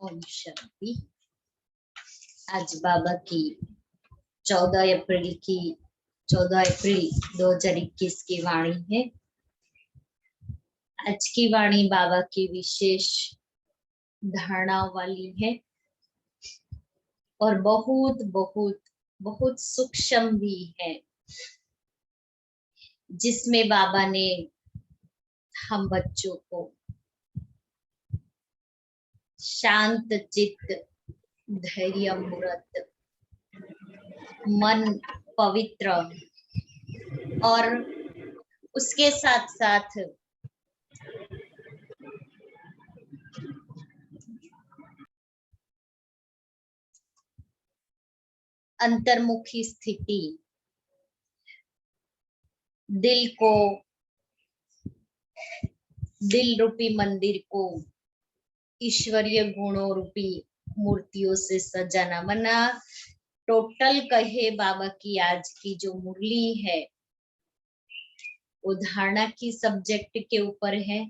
ओम शांति। आज बाबा की 14 अप्रैल 2021 की वाणी है। आज की वाणी बाबा की विशेष धारणा वाली है और बहुत बहुत बहुत सूक्ष्म भी है, जिसमें बाबा ने हम बच्चों को शांत चित्त, धैर्य मूर्त, मन पवित्र और उसके साथ साथ अंतर्मुखी स्थिति, दिल रूपी मंदिर को ईश्वरीय गुणों रूपी मूर्तियों से सजाना। वरना टोटल कहे बाबा की आज की जो मुरली है वो धारणा की सब्जेक्ट के ऊपर है।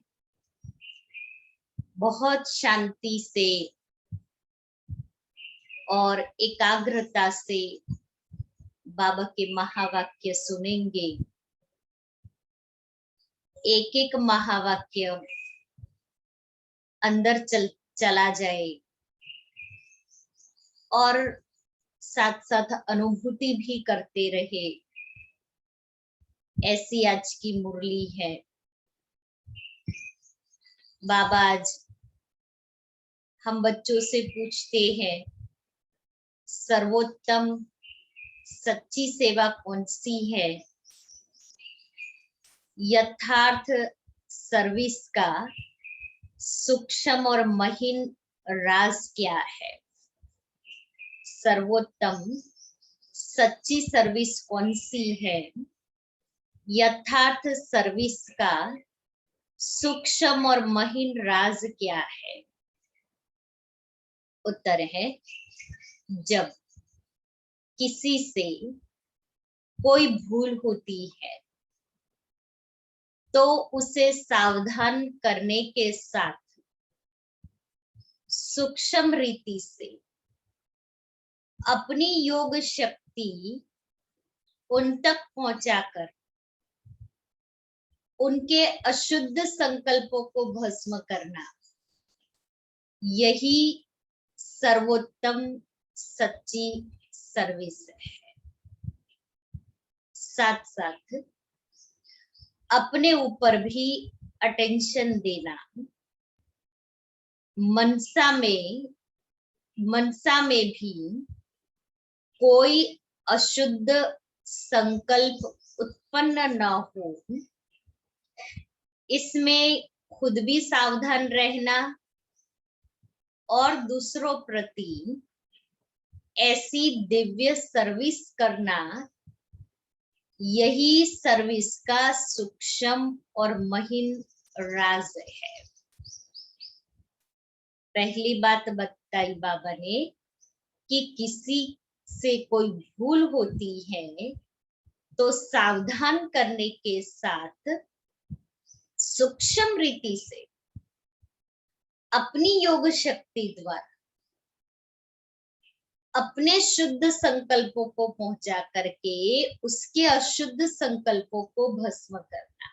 बहुत शांति से और एकाग्रता से बाबा के महावाक्य सुनेंगे। एक एक महावाक्य अंदर चला जाए और साथ साथ अनुभूति भी करते रहे, ऐसी आज की मुरली है। बाबा आज हम बच्चों से पूछते हैं, सर्वोत्तम सच्ची सेवा कौन सी है? यथार्थ सर्विस का सूक्ष्म और महीन राज क्या है? सर्वोत्तम सच्ची सर्विस कौन सी है? यथार्थ सर्विस का सूक्ष्म और महीन राज क्या है? उत्तर है, जब किसी से कोई भूल होती है तो उसे सावधान करने के साथ सूक्ष्म रीति से अपनी योग शक्ति उन तक पहुंचाकर उनके अशुद्ध संकल्पों को भस्म करना, यही सर्वोत्तम सच्ची सर्विस है। साथ साथ अपने ऊपर भी अटेंशन देना, मनसा में भी कोई अशुद्ध संकल्प उत्पन्न न हो, इसमें खुद भी सावधान रहना और दूसरों प्रति ऐसी दिव्य सर्विस करना, यही सर्विस का सूक्ष्म और महीन राज है। पहली बात बताई बाबा ने कि किसी से कोई भूल होती है तो सावधान करने के साथ सूक्ष्म रीति से अपनी योग शक्ति द्वारा अपने शुद्ध संकल्पों को पहुंचा करके उसके अशुद्ध संकल्पों को भस्म करना,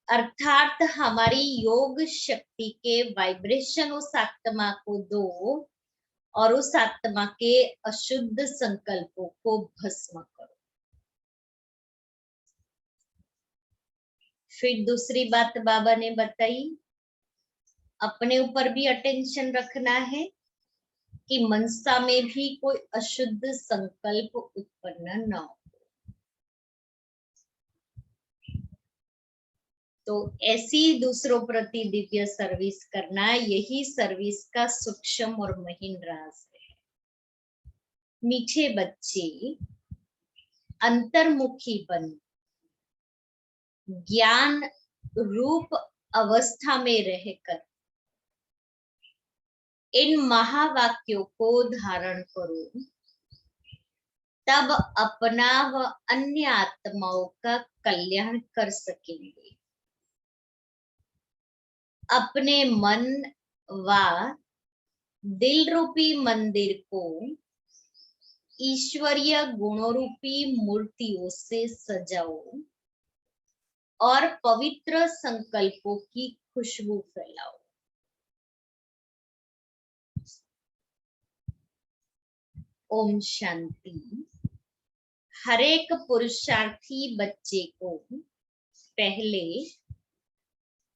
अर्थात हमारी योग शक्ति के वाइब्रेशन उस आत्मा को दो और उस आत्मा के अशुद्ध संकल्पों को भस्म करो। फिर दूसरी बात बाबा ने बताई, अपने ऊपर भी अटेंशन रखना है कि मनसा में भी कोई अशुद्ध संकल्प उत्पन्न न हो। तो ऐसी दूसरों प्रति दिव्य सर्विस करना, यही सर्विस का सूक्ष्म और महीन राज है। मीठे बच्चे अंतर्मुखी बन ज्ञान रूप अवस्था में रहकर इन महावाक्यों को धारण करो, तब अपना व अन्य आत्माओं का कल्याण कर सकेंगे। अपने मन व दिल रूपी मंदिर को ईश्वरीय गुणों रूपी मूर्तियों से सजाओ और पवित्र संकल्पों की खुशबू फैलाओ। ओम शांति। हर एक पुरुषार्थी बच्चे को पहले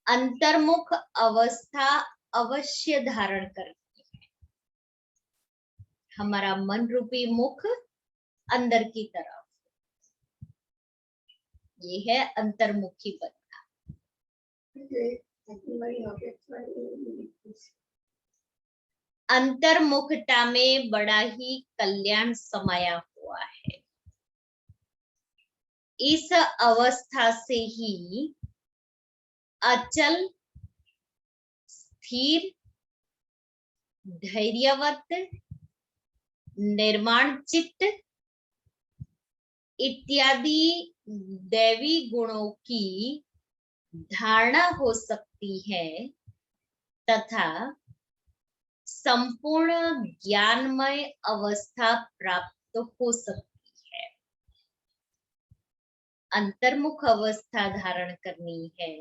अंतर्मुख अवस्था अवश्य धारण करनी है। हमारा मन रूपी मुख अंदर की तरफ, ये है अंतर्मुखी बनना। अंतर्मुखता में बड़ा ही कल्याण समाया हुआ है। इस अवस्था से ही अचल, स्थिर, धैर्यवत, निर्माण चित्त इत्यादि दैवी गुणों की धारणा हो सकती है तथा संपूर्ण ज्ञानमय अवस्था प्राप्त हो सकती है। अंतर्मुख अवस्था धारण करनी है।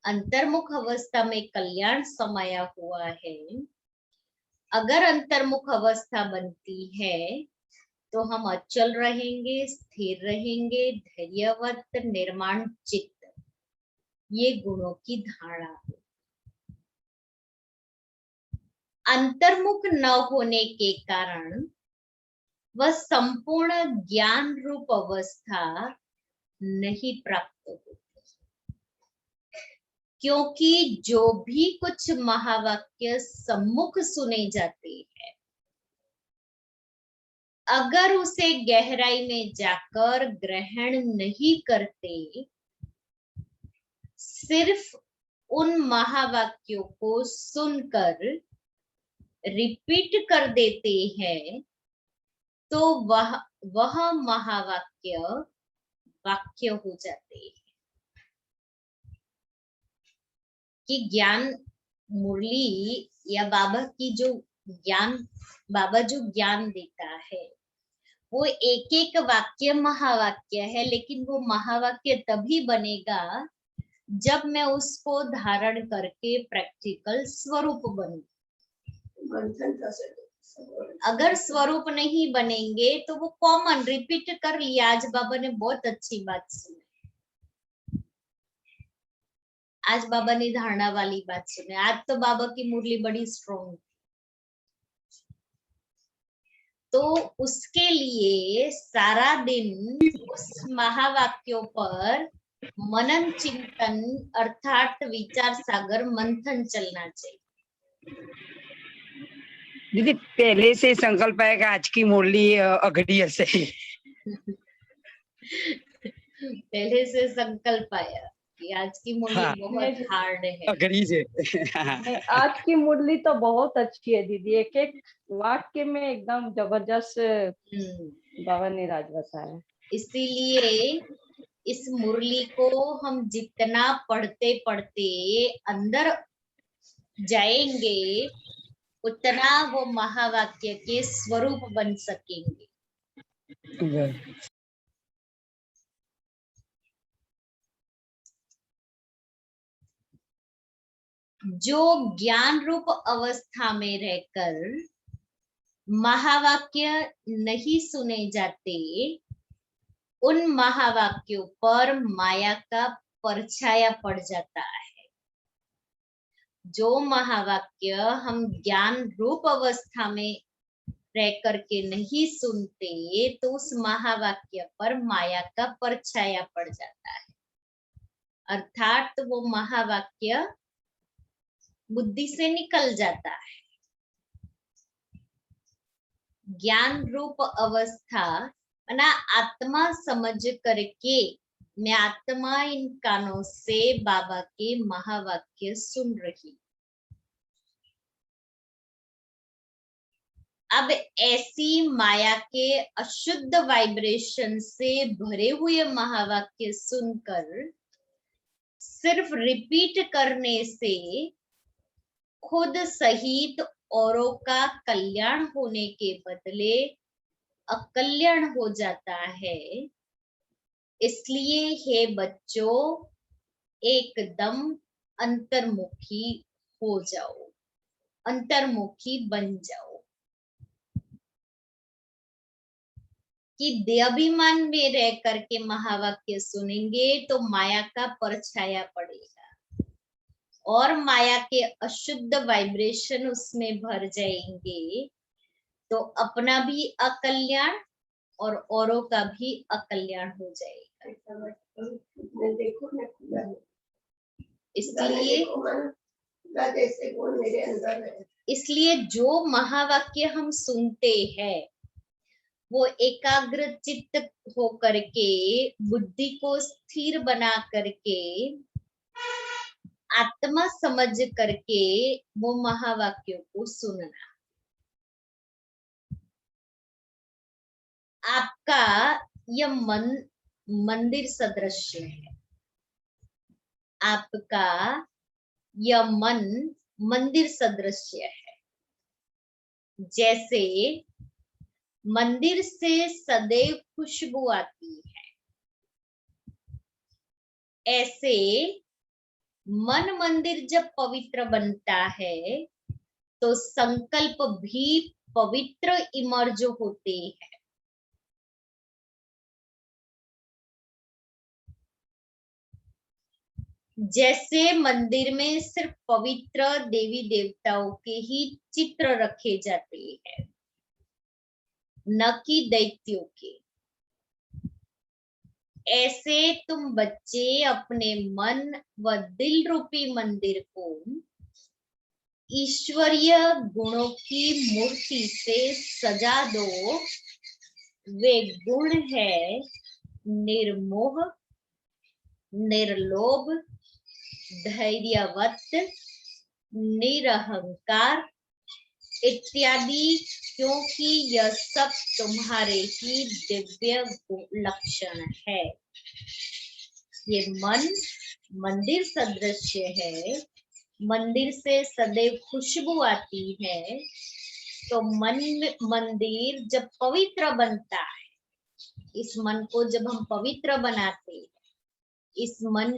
अंतर्मुख अवस्था में कल्याण समाया हुआ है। अगर अंतर्मुख अवस्था बनती है तो हम अचल रहेंगे, स्थिर रहेंगे, धैर्यवत, निर्माण चित्त, ये गुणों की धारणा है। अंतर्मुख न होने के कारण वह संपूर्ण ज्ञान रूप अवस्था नहीं प्राप्त होती, क्योंकि जो भी कुछ महावाक्य सम्मुख सुने जाते हैं, अगर उसे गहराई में जाकर ग्रहण नहीं करते, सिर्फ उन महावाक्यों को सुनकर रिपीट कर देते हैं, तो वह महावाक्य वाक्य हो जाते हैं। कि ज्ञान मुरली या बाबा की जो ज्ञान, बाबा जो ज्ञान देता है वो एक एक वाक्य महावाक्य है, लेकिन वो महावाक्य तभी बनेगा जब मैं उसको धारण करके प्रैक्टिकल स्वरूप बनूं। अगर स्वरूप नहीं बनेंगे तो वो कॉमन रिपीट कर लिया। आज बाबा ने बहुत अच्छी बात सुनी, आज बाबा ने धारणा वाली बात सुनी। आज तो बाबा की मुरली बड़ी स्ट्रॉन्ग, तो उसके लिए सारा दिन उस महावाक्यों पर मनन चिंतन अर्थात विचार सागर मंथन चलना चाहिए। दीदी पहले से संकल्प है कि आज की मुरली अघड़ी हसे। पहले से संकल्प आया कि आज की मुरली हाँ, बहुत हार्ड है। अघड़ी से। आज की मुरली तो बहुत अच्छी है दीदी, एक एक वाक्य में एकदम जबरदस्त बाबा ने राज बताया। इसीलिए इस मुरली को हम जितना पढ़ते पढ़ते अंदर जाएंगे, उतना वो महावाक्य के स्वरूप बन सकेंगे। जो ज्ञान रूप अवस्था में रहकर महावाक्य नहीं सुने जाते, उन महावाक्यों पर माया का परछाया पड़ जाता है। जो महावाक्य हम ज्ञान रूप अवस्था में रह करके नहीं सुनते, तो उस महावाक्य पर माया का परछाया पड़ जाता है, अर्थात वो महावाक्य बुद्धि से निकल जाता है। ज्ञान रूप अवस्था ना आत्मा समझ करके मैं आत्मा इन कानों से बाबा के महावाक्य सुन रही। अब ऐसी माया के अशुद्ध वाइब्रेशन से भरे हुए महावाक्य सुनकर सिर्फ रिपीट करने से खुद सहित औरों का कल्याण होने के बदले अकल्याण हो जाता है। इसलिए हे बच्चों, एकदम अंतर्मुखी हो जाओ, अंतर्मुखी बन जाओ। कि देहाभिमान में रह करके महावाक्य सुनेंगे तो माया का परछाया पड़ेगा और माया के अशुद्ध वाइब्रेशन उसमें भर जाएंगे, तो अपना भी अकल्याण और औरों का भी अकल्याण हो जाएगा। इसलिए जो महावाक्य हम सुनते हैं वो एकाग्र चित्त हो करके, बुद्धि को स्थिर बना करके, आत्मा समझ करके वो महावाक्यों को सुनना। आपका यह मन मंदिर सदृश है, आपका यह मन मंदिर सदृश है। जैसे मंदिर से सदैव खुशबू आती है, ऐसे मन मंदिर जब पवित्र बनता है तो संकल्प भी पवित्र इमर्ज होते हैं। जैसे मंदिर में सिर्फ पवित्र देवी देवताओं के ही चित्र रखे जाते हैं, न कि दैत्यों के, ऐसे तुम बच्चे अपने मन व दिल रूपी मंदिर को ईश्वरीय गुणों की मूर्ति से सजा दो। वे गुण है निर्मोह, निर्लोभ, धैर्यवत, निरहंकार इत्यादि, क्योंकि यह सब तुम्हारे ही दिव्य लक्षण है। ये मन मंदिर सदृश है, मंदिर से सदैव खुशबू आती है, तो मंदिर जब पवित्र बनता है, इस मन को जब हम पवित्र बनाते हैं, इस मन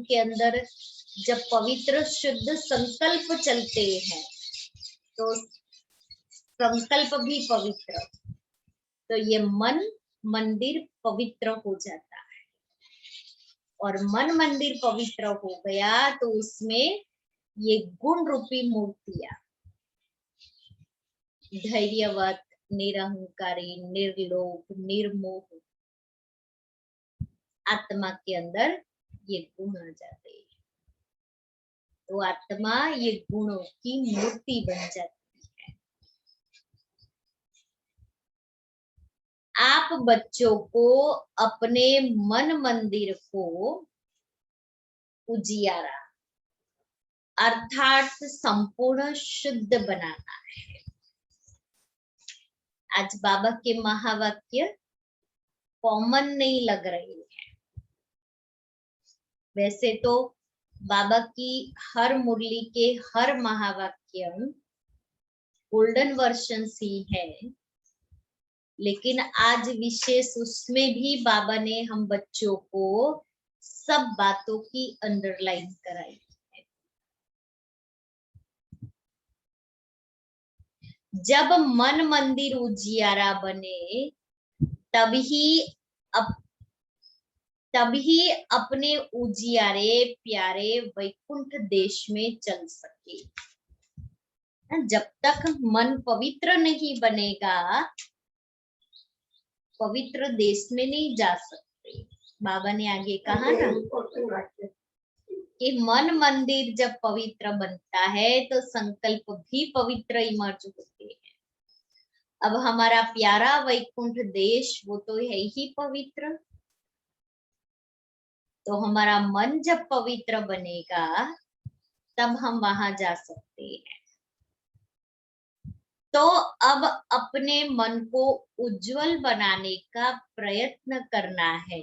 के अंदर जब पवित्र शुद्ध संकल्प चलते हैं तो संकल्प भी पवित्र, तो ये मन मंदिर पवित्र हो जाता है। और मन मंदिर पवित्र हो गया तो उसमें ये गुण रूपी मूर्तियां, धैर्यवत, निरहंकारी, निर्लोभ, निर्मोह, आत्मा के अंदर ये गुण आ जाते हैं। तो आत्मा ये गुणों की मूर्ति बन जाती है। आप बच्चों को अपने मन मंदिर को उजियारा अर्थात संपूर्ण शुद्ध बनाना है। आज बाबा के महावाक्य कॉमन नहीं लग रहे हैं। वैसे तो बाबा की हर मुरली के हर महावाक्य गोल्डन वर्जन्स ही है, लेकिन आज विशेष उसमें भी बाबा ने हम बच्चों को सब बातों की अंडरलाइन कराई है। जब मन मंदिर उजियारा बने तभी अपने उजियारे प्यारे वैकुंठ देश में चल सके। जब तक मन पवित्र नहीं बनेगा, पवित्र देश में नहीं जा सकते। बाबा ने आगे कहा ना कि मन मंदिर जब पवित्र बनता है तो संकल्प भी पवित्र इमर्ज होते हैं। अब हमारा प्यारा वैकुंठ देश वो तो है ही पवित्र, तो हमारा मन जब पवित्र बनेगा तब हम वहां जा सकते हैं। तो अब अपने मन को उज्जवल बनाने का प्रयत्न करना है।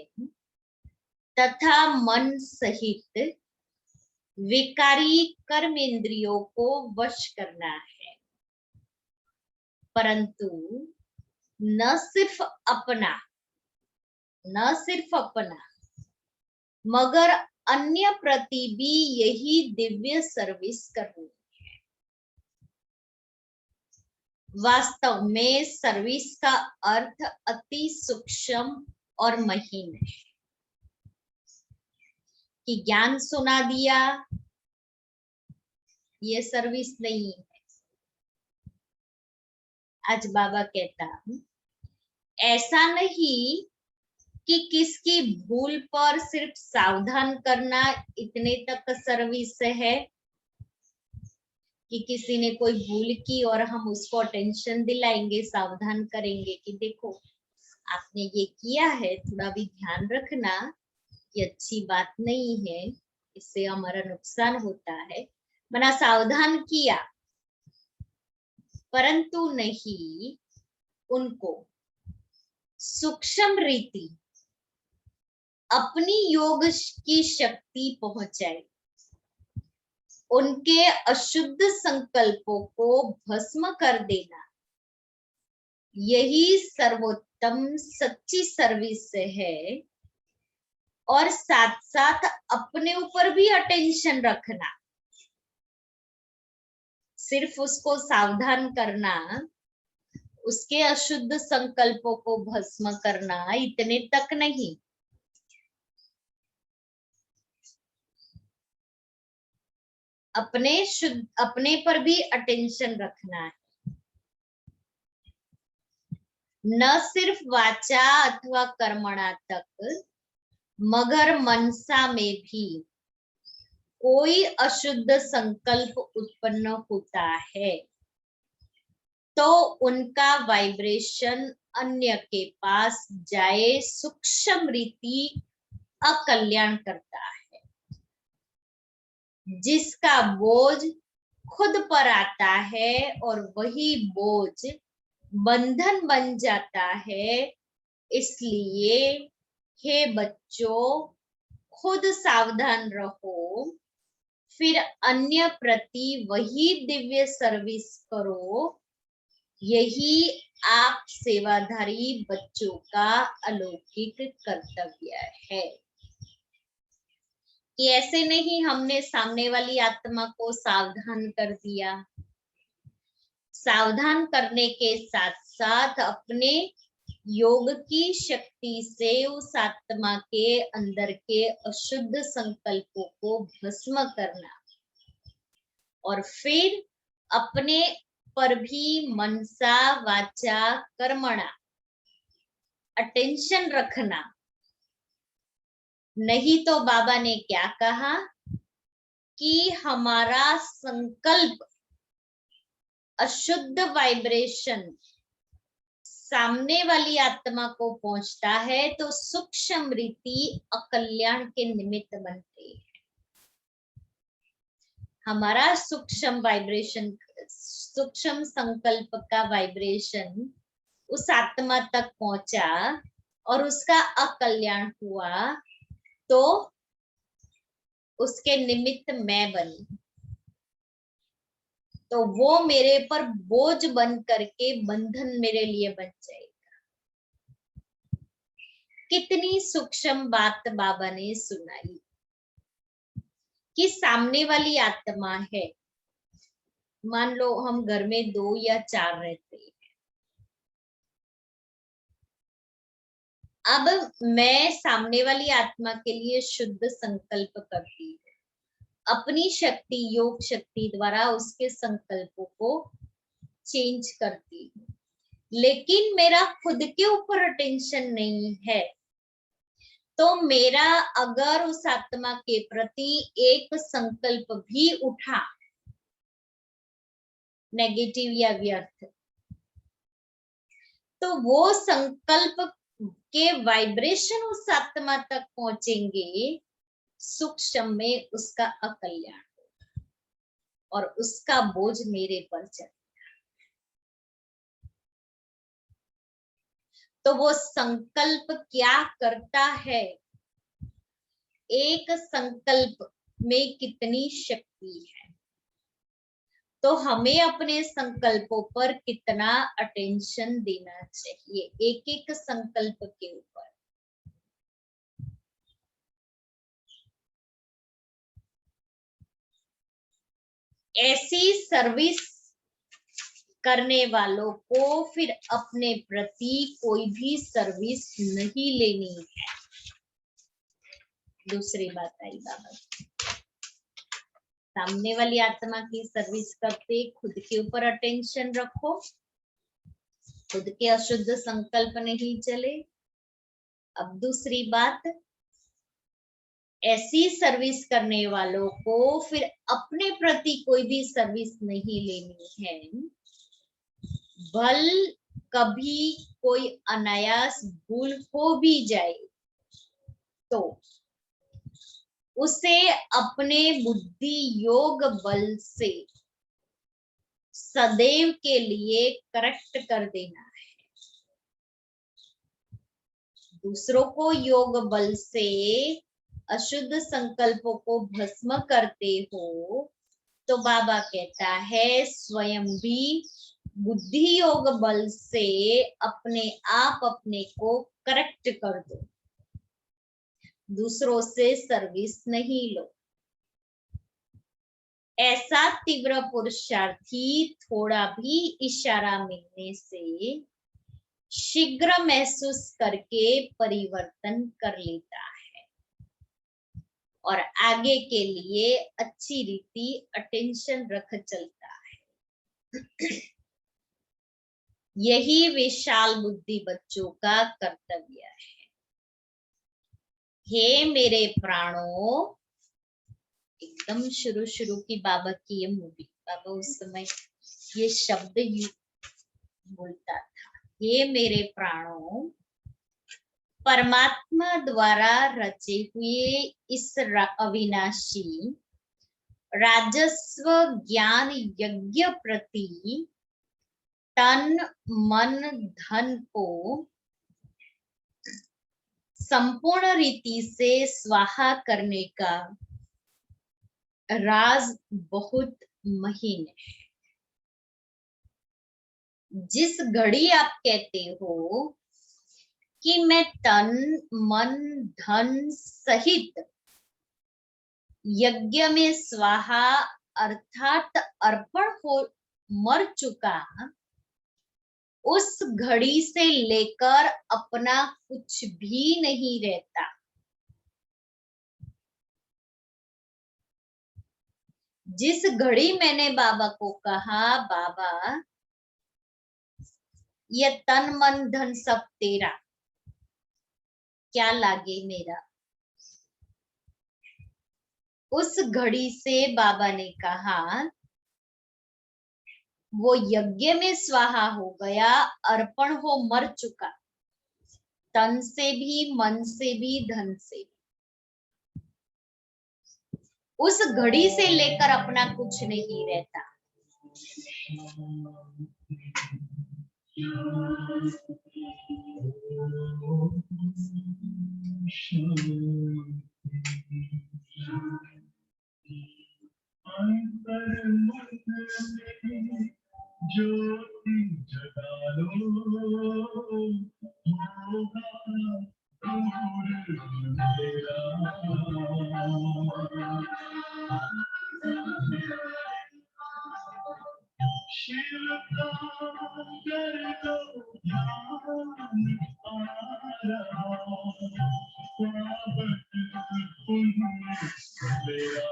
तथा मन सहित विकारी कर्मेंद्रियों को वश करना है, परंतु न सिर्फ अपना मगर अन्य प्रति भी यही दिव्य सर्विस करनी है। वास्तव में सर्विस का अर्थ अति सूक्ष्म और महीन है कि ज्ञान सुना दिया, ये सर्विस नहीं है। आज बाबा कहता ऐसा नहीं कि किसकी भूल पर सिर्फ सावधान करना इतने तक सर्विस है, कि किसी ने कोई भूल की और हम उसको अटेंशन दिलाएंगे, सावधान करेंगे कि देखो आपने ये किया है, थोड़ा भी ध्यान रखना, ये अच्छी बात नहीं है, इससे हमारा नुकसान होता है, मना सावधान किया, परंतु नहीं उनको सूक्ष्म रीति अपनी योग की शक्ति पहुंचाई, उनके अशुद्ध संकल्पों को भस्म कर देना, यही सर्वोत्तम सच्ची सर्विस है। और साथ साथ अपने ऊपर भी अटेंशन रखना, सिर्फ उसको सावधान करना, उसके अशुद्ध संकल्पों को भस्म करना इतने तक नहीं, अपने पर भी अटेंशन रखना है। न सिर्फ वाचा अथवा कर्मणा तक मगर मनसा में भी कोई अशुद्ध संकल्प उत्पन्न होता है तो उनका वाइब्रेशन अन्य के पास जाए सूक्ष्म रीति अकल्याण करता है। जिसका बोझ खुद पर आता है और वही बोझ बंधन बन जाता है। इसलिए हे बच्चों, खुद सावधान रहो, फिर अन्य प्रति वही दिव्य सर्विस करो। यही आप सेवाधारी बच्चों का अलौकिक कर्तव्य है। कि ऐसे नहीं हमने सामने वाली आत्मा को सावधान कर दिया, सावधान करने के साथ साथ अपने योग की शक्ति से उस आत्मा के अंदर के अशुद्ध संकल्पों को भस्म करना और फिर अपने पर भी मनसा वाचा कर्मणा अटेंशन रखना। नहीं तो बाबा ने क्या कहा कि हमारा संकल्प अशुद्ध वाइब्रेशन सामने वाली आत्मा को पहुंचता है तो सूक्ष्म रीति अकल्याण के निमित्त बनते हैं। हमारा सूक्ष्म वाइब्रेशन, सूक्ष्म संकल्प का वाइब्रेशन उस आत्मा तक पहुंचा और उसका अकल्याण हुआ तो उसके निमित्त मैं बनी, तो वो मेरे पर बोझ बन करके बंधन मेरे लिए बन जाएगा। कितनी सूक्ष्म बात बाबा ने सुनाई कि सामने वाली आत्मा है। मान लो हम घर में 2 या 4 रहते हैं, अब मैं सामने वाली आत्मा के लिए शुद्ध संकल्प करती हूँ, अपनी शक्ति, योग शक्ति द्वारा उसके संकल्पों को चेंज करती हूँ, लेकिन मेरा खुद के ऊपर अटेंशन नहीं है, तो मेरा अगर उस आत्मा के प्रति एक संकल्प भी उठा नेगेटिव या व्यर्थ, तो वो संकल्प के वाइब्रेशन उस आत्मा तक पहुंचेंगे, सूक्ष्म में उसका अकल्याण होगा और उसका बोझ मेरे पर चलेगा। तो वो संकल्प क्या करता है एक संकल्प में कितनी शक्ति है, तो हमें अपने संकल्पों पर कितना अटेंशन देना चाहिए, एक एक संकल्प के ऊपर। ऐसी सर्विस करने वालों को फिर अपने प्रति कोई भी सर्विस नहीं लेनी है। दूसरी बात आई बाबा, सामने वाली आत्मा की सर्विस करते खुद के ऊपर अटेंशन रखो, खुद के अशुद्ध संकल्प नहीं चले। अब दूसरी बात, ऐसी सर्विस करने वालों को फिर अपने प्रति कोई भी सर्विस नहीं लेनी है। भल कभी कोई अनायास भूल हो भी जाए तो उसे अपने बुद्धि योग बल से सदैव के लिए करेक्ट कर देना है। दूसरों को योग बल से अशुद्ध संकल्पों को भस्म करते हो तो बाबा कहता है स्वयं भी बुद्धि योग बल से अपने आप अपने को करेक्ट कर दो, दूसरों से सर्विस नहीं लो। ऐसा तीव्र पुरुषार्थी थोड़ा भी इशारा मिलने से शीघ्र महसूस करके परिवर्तन कर लेता है और आगे के लिए अच्छी रीति अटेंशन रख चलता है। यही विशाल बुद्धि बच्चों का कर्तव्य है। हे मेरे प्राणों, एकदम शुरू की बाबा की ये मूवी, बाबा उस समय ये शब्द बोलता था, हे मेरे प्राणों, परमात्मा द्वारा रचे हुए इस अविनाशी राजस्व ज्ञान यज्ञ प्रति तन मन धन को संपूर्ण रीति से स्वाहा करने का राज बहुत महीन है। जिस घड़ी आप कहते हो कि मैं तन मन धन सहित यज्ञ में स्वाहा अर्थात अर्पण हो मर चुका, उस घड़ी से लेकर अपना कुछ भी नहीं रहता। जिस घड़ी मैंने बाबा को कहा, बाबा ये तन मन धन सब तेरा, क्या लागे मेरा, उस घड़ी से बाबा ने कहा वो यज्ञ में स्वाहा हो गया, अर्पण हो मर चुका, तन से भी मन से भी धन से भी। उस घड़ी से लेकर अपना कुछ नहीं रहता। ज्योति जगा लो, शिव का कर दो ध्यान आ रहा, स्वागत तुम्हें मेरा।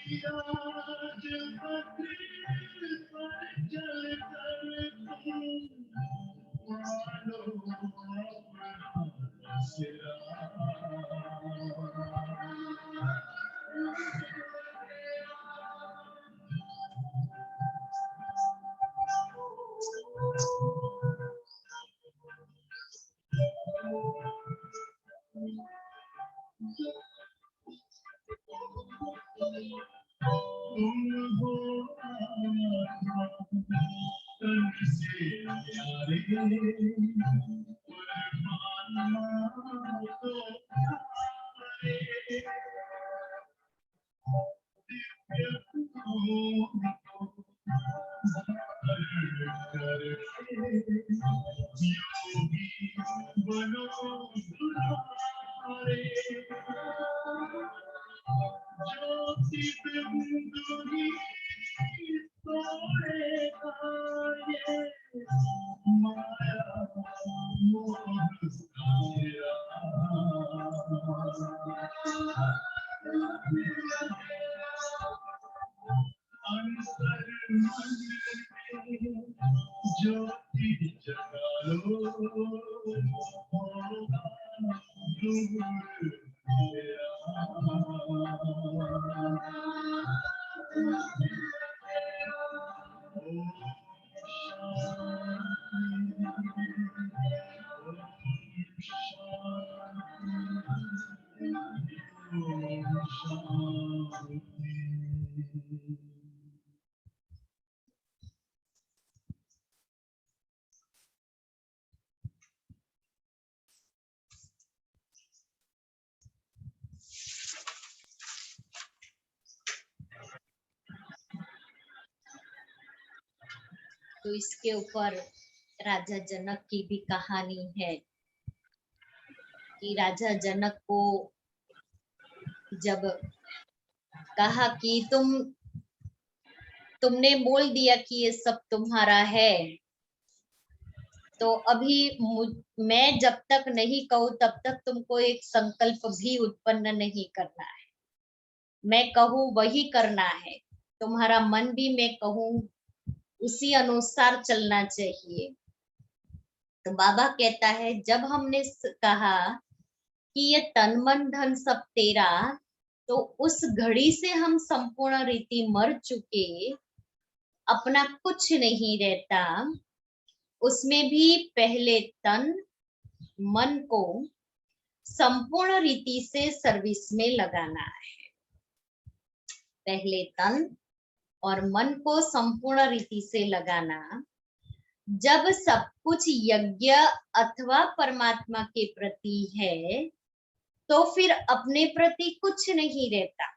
आज बद्री पर चल कर तुम मानो अपना सिरा। तुम हो तन से प्यारे, कुर्बान तो हमारे। दिव्य योगी बनो दुलारे। ज्योति बिंदु ही सोने आए, माया मोह तेरा। अंतर मन में ज्योति जगा लो, होगा ध्रुव तेरा। ओम शांति। तो इसके ऊपर राजा जनक की भी कहानी है कि राजा जनक को जब कहा कि तुमने बोल दिया कि ये सब तुम्हारा है, तो अभी मैं जब तक नहीं कहूं तब तक तुमको एक संकल्प भी उत्पन्न नहीं करना है। मैं कहूं वही करना है, तुम्हारा मन भी मैं कहूं उसी अनुसार चलना चाहिए। तो बाबा कहता है जब हमने कहा कि ये तन मन धन सब तेरा, तो उस घड़ी से हम संपूर्ण रीति मर चुके, अपना कुछ नहीं रहता। उसमें भी पहले तन मन को संपूर्ण रीति से सर्विस में लगाना है। पहले तन और मन को संपूर्ण रीति से लगाना। जब सब कुछ यज्ञ अथवा परमात्मा के प्रति है, तो फिर अपने प्रति कुछ नहीं रहता।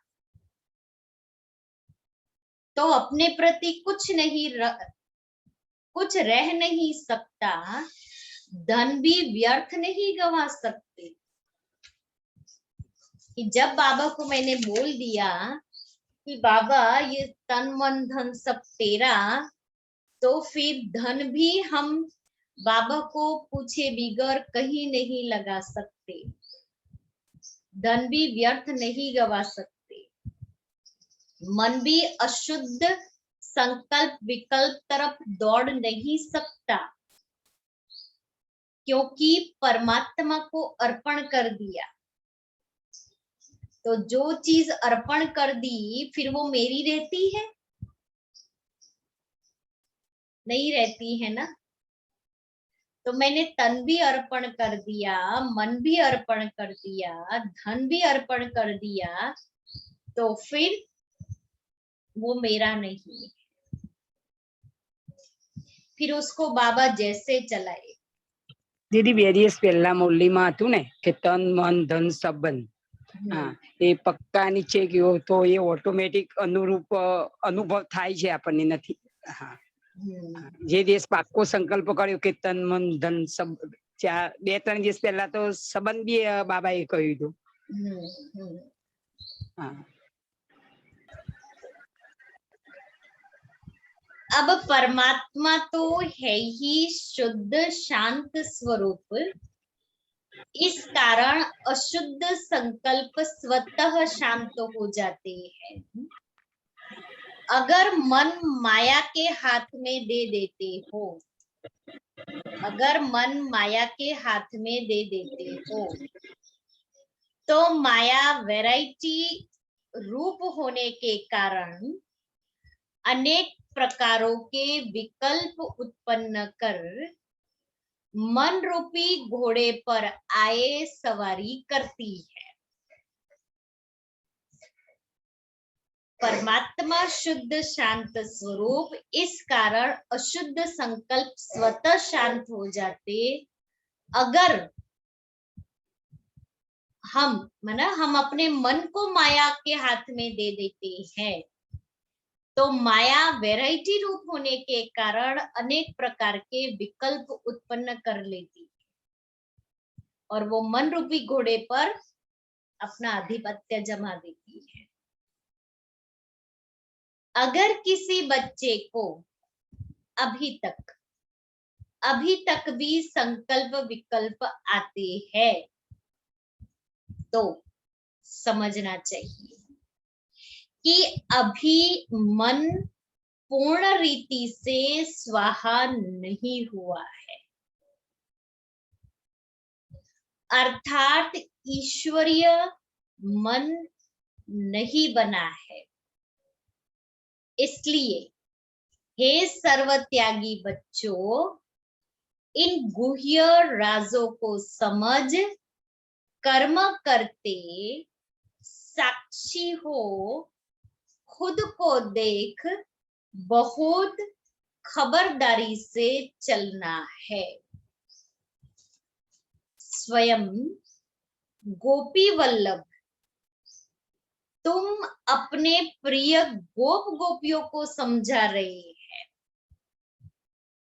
तो अपने प्रति कुछ रह नहीं सकता। धन भी व्यर्थ नहीं गवा सकते। कि जब बाबा को मैंने बोल दिया कि बाबा ये तन मन धन सब तेरा, तो फिर धन भी हम बाबा को पूछे बिगर कहीं नहीं लगा सकते। धन भी व्यर्थ नहीं गवा सकते। मन भी अशुद्ध संकल्प विकल्प तरफ दौड़ नहीं सकता, क्योंकि परमात्मा को अर्पण कर दिया। तो जो चीज अर्पण कर दी फिर वो मेरी रहती है? नहीं रहती है ना। तो मैंने तन भी अर्पण कर दिया, मन भी अर्पण कर दिया, धन भी अर्पण कर दिया, तो फिर वो मेरा नहीं। फिर उसको बाबा जैसे चलाए। दीदी वेरियस पहला मुरली में हतुं ने के तन मन धन संबंध, हाँ ए पक्का नीचे गयो तो ये ऑटोमेटिक अनुरूप अनुभव थाय छे आपने नहीं। हाँ जे दिवस पाक्को संकल्प कर्यो के तन मन धन सब 2-3 दिवस पहला तो संबंध भी बाबा ए कह्युं हतुं। हाँ अब परमात्मा तो है ही शुद्ध शांत स्वरूप। इस कारण अशुद्ध संकल्प स्वतः शांत हो जाते हैं। अगर मन माया के हाथ में दे देते हो, अगर मन माया के हाथ में दे देते हो, तो माया वैरायटी रूप होने के कारण अनेक प्रकारों के विकल्प उत्पन्न कर मन रूपी घोड़े पर आए सवारी करती है। परमात्मा शुद्ध शांत स्वरूप, इस कारण अशुद्ध संकल्प स्वतः शांत हो जाते। अगर हम अपने मन को माया के हाथ में दे देते हैं, तो माया वैरायटी रूप होने के कारण अनेक प्रकार के विकल्प उत्पन्न कर लेती है और वो मन रूपी घोड़े पर अपना आधिपत्य जमा देती है। अगर किसी बच्चे को अभी तक भी संकल्प विकल्प आते हैं, तो समझना चाहिए कि अभी मन पूर्ण रीति से स्वाहा नहीं हुआ है, अर्थात ईश्वरीय मन नहीं बना है। इसलिए हे सर्वत्यागी बच्चों, इन गुह्य राजों को समझ कर्म करते साक्षी हो खुद को देख बहुत खबरदारी से चलना है। स्वयं गोपी वल्लभ, तुम अपने प्रिय गोप गोपियों को समझा रहे हैं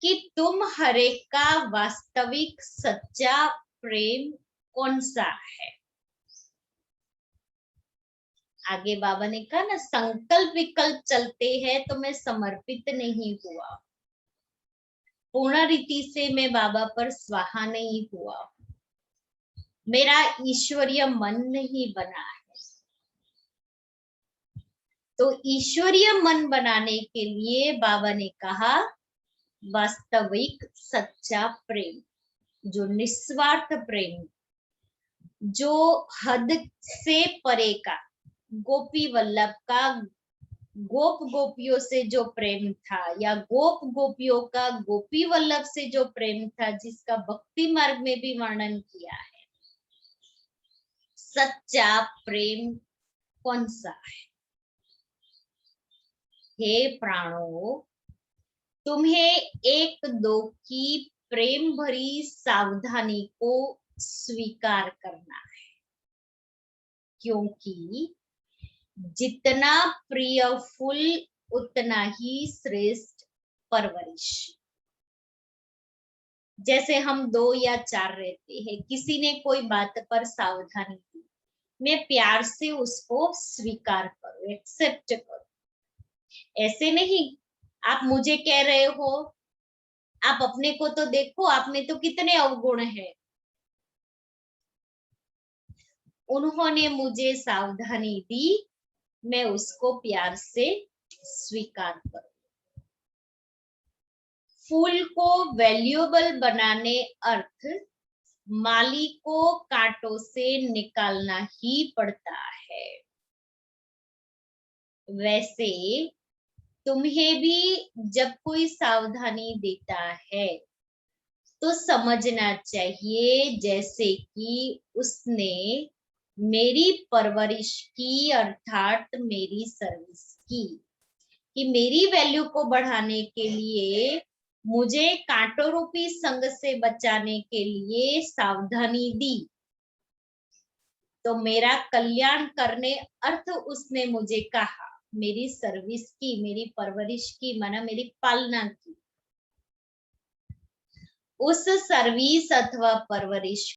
कि तुम हरे का वास्तविक सच्चा प्रेम कौन सा है। आगे बाबा ने कहा ना, संकल्प विकल्प चलते हैं तो मैं समर्पित नहीं हुआ, पूर्ण रीति से मैं बाबा पर स्वाहा नहीं हुआ, मेरा ईश्वरीय मन नहीं बना है। तो ईश्वरीय मन बनाने के लिए बाबा ने कहा वास्तविक सच्चा प्रेम, जो निस्वार्थ प्रेम, जो हद से परे का, गोपी वल्लभ का गोप गोपियों से जो प्रेम था, या गोप गोपियों का गोपी वल्लभ से जो प्रेम था, जिसका भक्ति मार्ग में भी वर्णन किया है। सच्चा प्रेम कौन सा है? हे प्राणों, तुम्हें एक दो की प्रेम भरी सावधानी को स्वीकार करना है, क्योंकि जितना प्रिय फूल उतना ही श्रेष्ठ परवरिश। जैसे हम 2 या 4 रहते हैं, किसी ने कोई बात पर सावधानी दी, मैं प्यार से उसको स्वीकार करूं, एक्सेप्ट करूं। ऐसे नहीं आप मुझे कह रहे हो, आप अपने को तो देखो, आप में तो कितने अवगुण हैं। उन्होंने मुझे सावधानी दी, मैं उसको प्यार से स्वीकार करूं। फूल को वैल्यूएबल बनाने अर्थ माली को कांटों से निकालना ही पड़ता है। वैसे तुम्हें भी जब कोई सावधानी देता है तो समझना चाहिए जैसे कि उसने मेरी परवरिश की, अर्थात मेरी सर्विस की, कि मेरी वैल्यू को बढ़ाने के लिए, मुझे कांटों रूपी संग से बचाने के लिए सावधानी दी, तो मेरा कल्याण करने अर्थ उसने मुझे कहा, मेरी सर्विस की, मेरी परवरिश की, माना मेरी पालना की। उस सर्विस अथवा परवरिश